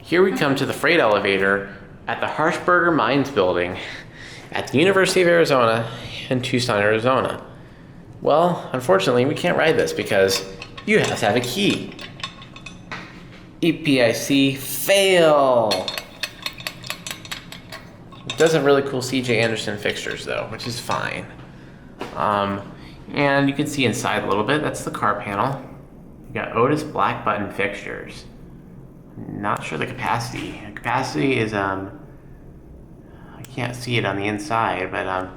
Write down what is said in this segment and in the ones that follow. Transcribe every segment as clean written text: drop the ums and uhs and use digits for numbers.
Here we come to the freight elevator at the Harshbarger Mines building at the University of Arizona in Tucson, Arizona. Well, unfortunately, we can't ride this because you have to have a key. EPIC fail. It does have really cool C.J. Anderson fixtures though, which is fine. And you can see inside a little bit. That's the car panel. You got Otis black button fixtures. Not sure the capacity. The capacity is I can't see it on the inside, but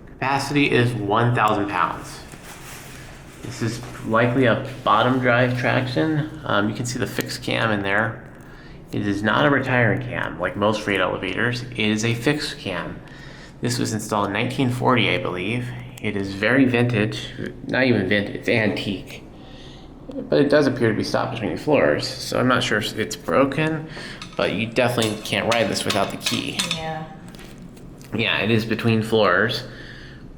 capacity is 1,000 pounds. This is likely a bottom drive traction. You can see the fixed cam in there. It is not a retiring cam like most freight elevators. It is a fixed cam. This was installed in 1940, I believe. It is very vintage, not even vintage, it's antique. But it does appear to be stopped between floors, so I'm not sure if it's broken, but you definitely can't ride this without the key. Yeah. Yeah, it is between floors,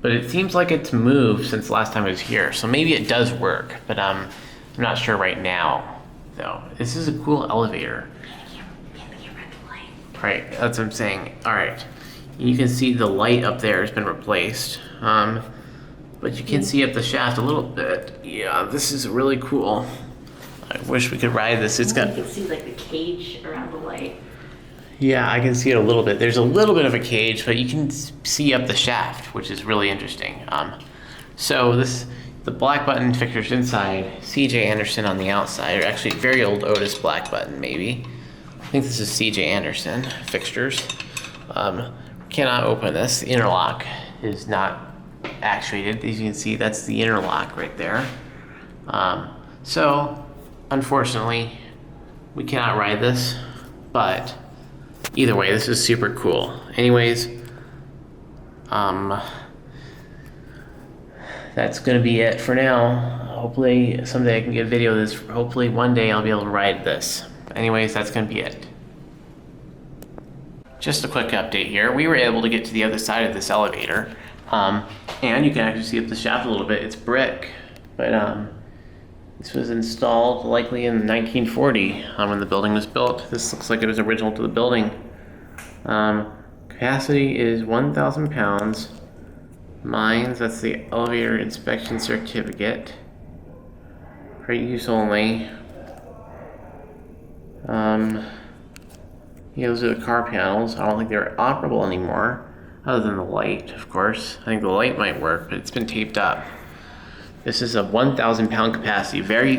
but it seems like it's moved since the last time I was here, so maybe it does work, but I'm not sure right now, though. This is a cool elevator. Right, that's what I'm saying. All right, you can see the light up there has been replaced, but you can see up the shaft a little bit. Yeah, this is really cool. I wish we could ride this. It's got. You can see like the cage around the light. Yeah, I can see it a little bit. There's a little bit of a cage, but you can see up the shaft, which is really interesting. So the black button fixtures inside, C.J. Anderson on the outside, or actually very old Otis black button maybe. I think this is C.J. Anderson fixtures. Cannot open this. The interlock is not actuated. As you can see, that's the interlock right there. So, unfortunately, we cannot ride this, but either way, this is super cool. Anyways, that's gonna be it for now. Hopefully, someday I can get a video of this. Hopefully, one day I'll be able to ride this. Anyways, that's gonna be it. Just a quick update here. We were able to get to the other side of this elevator, and you can actually see up the shaft a little bit. It's brick, but this was installed likely in 1940 when the building was built. This looks like it was original to the building. Capacity is 1,000 pounds. Mines, that's the elevator inspection certificate. For use only. Yeah, those are the car panels. I don't think they're operable anymore, other than the light, of course. I think the light might work, but it's been taped up. This is a 1,000 pound capacity. Very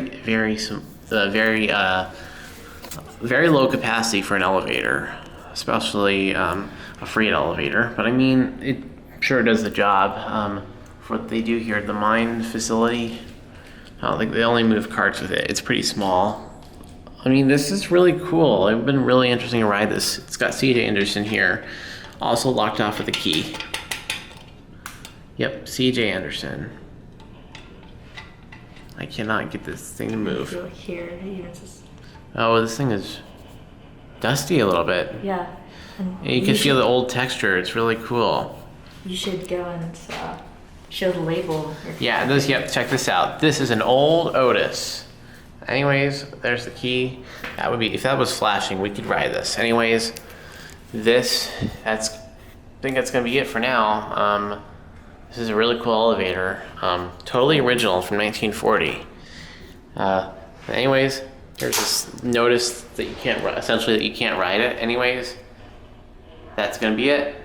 low capacity for an elevator, especially a freight elevator. But I mean, it sure does the job for what they do here at the mine facility. I don't think they only move carts with it. It's pretty small. I mean, this is really cool. It's been really interesting to ride this. It's got C.J. Anderson here, also locked off with a key. Yep, C.J. Anderson. I cannot get this thing to move. Feel here, just... Oh, this thing is dusty a little bit. Yeah. And you can feel the old texture. It's really cool. You should go and show the label. Yeah, this. Yep, check this out. This is an old Otis. Anyways, there's the key. That would be, if that was flashing, we could ride this. Anyways, I think that's gonna be it for now. This is a really cool elevator. Totally original from 1940. Anyways, there's this notice that you can't, essentially that you can't ride it. Anyways, that's gonna be it.